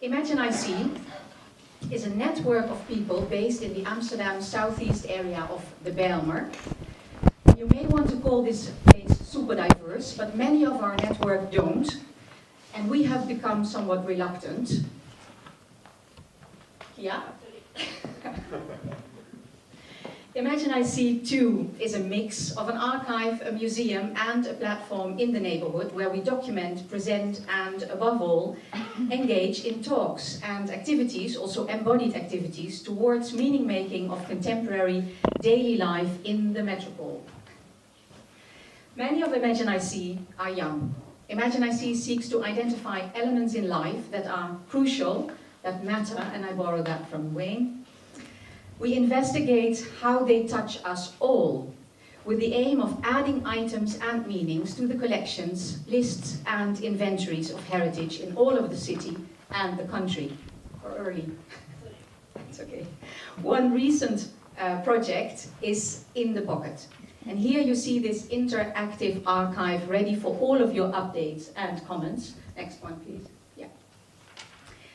Imagine IC is a network of people based in the Amsterdam southeast area of the Bijlmer. You may want to call this place super diverse, but many of our network don't, and we have become somewhat reluctant. Yeah? Imagine IC too is a mix of an archive, a museum, and a platform in the neighborhood where we document, present, and above all, engage in talks and activities, also embodied activities, towards meaning-making of contemporary daily life in the metropole. Many of Imagine IC are young. Imagine IC seeks to identify elements in life that are crucial, that matter, and I borrow that from Wayne. We investigate how they touch us all, with the aim of adding items and meanings to the collections, lists, and inventories of heritage in all over the city and the country. Or early. It's okay. One recent project is In the Pocket. And here you see this interactive archive ready for all of your updates and comments. Next one, please. Yeah.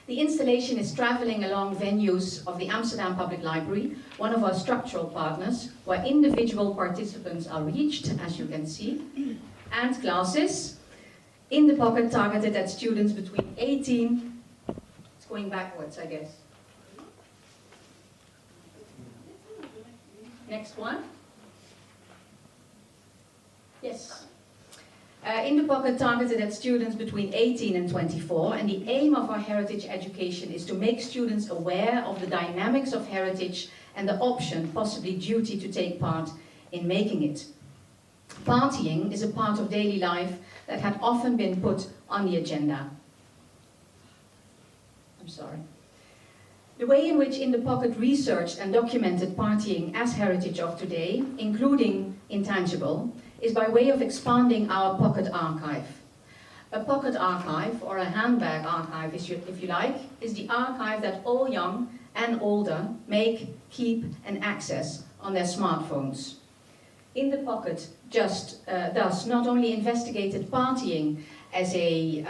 The installation is traveling along venues of the Amsterdam Public Library, one of our structural partners, where individual participants are reached, as you can see, and classes. In the Pocket targeted at students between 18, it's going backwards, I guess. Next one. Yes. In the Pocket targeted at students between 18 and 24, and the aim of our heritage education is to make students aware of the dynamics of heritage and the option, possibly duty, to take part in making it. Partying is a part of daily life that had often been put on the agenda. I'm sorry. The way in which In the Pocket researched and documented partying as heritage of today, including Intangible, is by way of expanding our pocket archive. A pocket archive, or a handbag archive if you like, is the archive that all young and older make, keep and access on their smartphones. In the Pocket thus not only investigated partying as a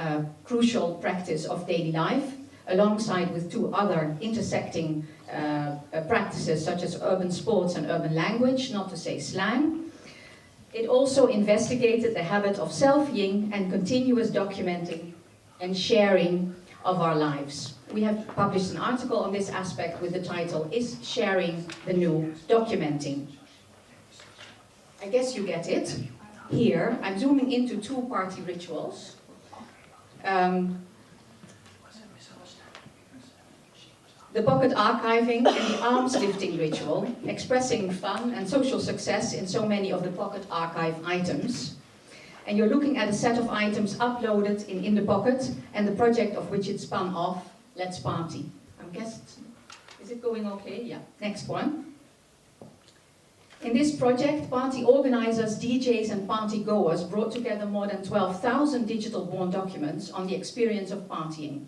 crucial practice of daily life, alongside with two other intersecting practices such as urban sports and urban language, not to say slang. It also investigated the habit of selfieing and continuous documenting and sharing of our lives. We have published an article on this aspect with the title, Is Sharing the New Documenting? I guess you get it. Here, I'm zooming into two party rituals. The pocket archiving and the arms lifting ritual, expressing fun and social success in so many of the pocket archive items. And you're looking at a set of items uploaded in the Pocket and the project of which it spun off, Let's Party. I guess, is it going okay? Yeah, next one. In this project, party organizers, DJs and party goers brought together more than 12,000 digital-born documents on the experience of partying.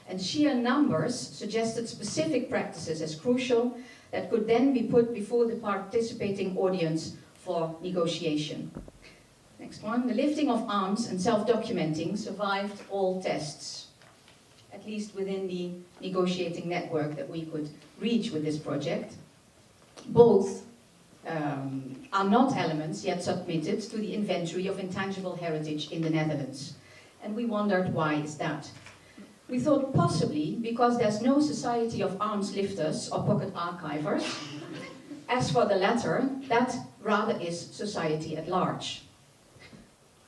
And sheer numbers suggested specific practices as crucial that could then be put before the participating audience for negotiation. Next one. The lifting of arms and self-documenting survived all tests, at least within the negotiating network that we could reach with this project. Both are not elements yet submitted to the inventory of intangible heritage in the Netherlands. And we wondered, why is that? We thought possibly because there's no society of arms lifters or pocket archivers. As for the latter, that rather is society at large.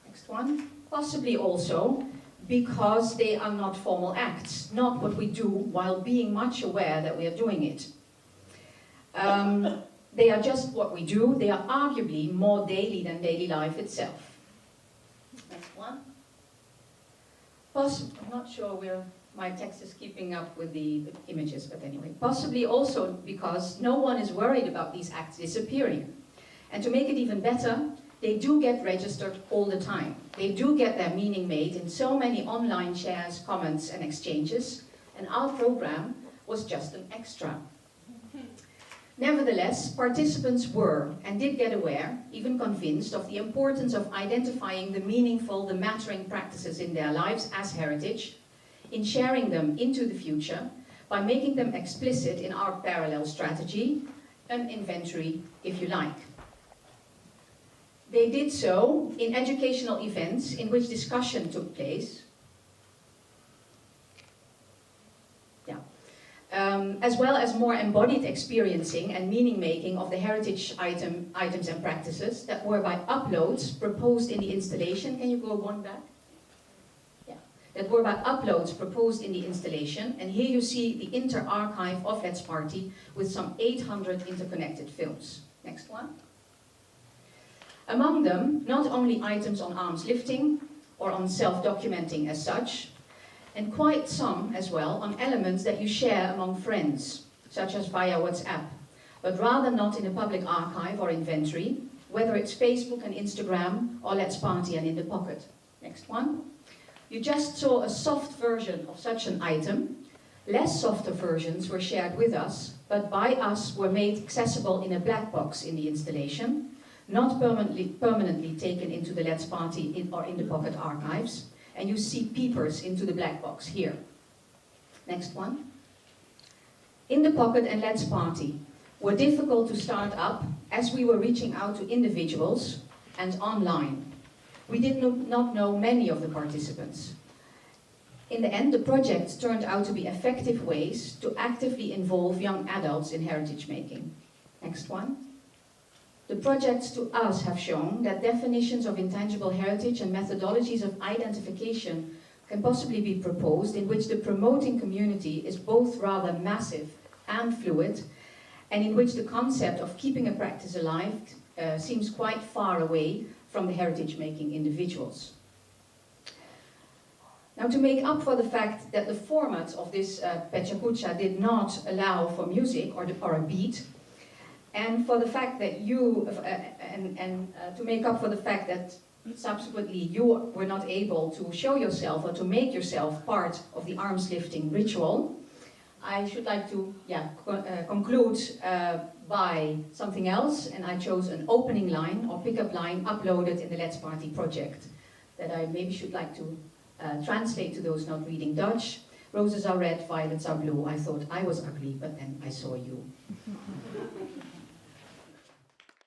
Next one. Possibly also because they are not formal acts, not what we do while being much aware that we are doing it. They are just what we do. They are arguably more daily than daily life itself. Next one. I'm not sure my text is keeping up with the images, but anyway. Possibly also because no one is worried about these acts disappearing. And to make it even better, they do get registered all the time. They do get their meaning made in so many online shares, comments and exchanges, and our program was just an extra. Nevertheless, participants were and did get aware, even convinced, of the importance of identifying the meaningful, the mattering practices in their lives as heritage, in sharing them into the future by making them explicit in our parallel strategy, an inventory if you like. They did so in educational events in which discussion took place, as well as more embodied experiencing and meaning making of the heritage items and practices that were by uploads proposed in the installation. Can you go one back? Yeah. That were by uploads proposed in the installation, and here you see the inter-archive of Let's Party with some 800 interconnected films. Next one. Among them, not only items on arms lifting or on self-documenting as such, and quite some as well on elements that you share among friends, such as via WhatsApp, but rather not in a public archive or inventory, whether it's Facebook and Instagram or Let's Party and in the pocket. Next one. You just saw a soft version of such an item. Less softer versions were shared with us, but by us were made accessible in a black box in the installation, not permanently taken into the Let's Party or in the pocket archives. And you see peepers into the black box here. Next one. In the pocket and Let's Party were difficult to start up as we were reaching out to individuals and online. We did not know many of the participants. In the end, the projects turned out to be effective ways to actively involve young adults in heritage making. Next one. The projects to us have shown that definitions of intangible heritage and methodologies of identification can possibly be proposed in which the promoting community is both rather massive and fluid, and in which the concept of keeping a practice alive seems quite far away from the heritage-making individuals. Now, to make up for the fact that the format of this Pechakucha did not allow for music or a beat, and for the fact that to make up for the fact that subsequently you were not able to show yourself or to make yourself part of the arms lifting ritual, I should like to conclude by something else, and I chose an opening line or pickup line uploaded in the Let's Party project that I maybe should like to translate to those not reading Dutch. Roses are red, violets are blue. I thought I was ugly, but then I saw you.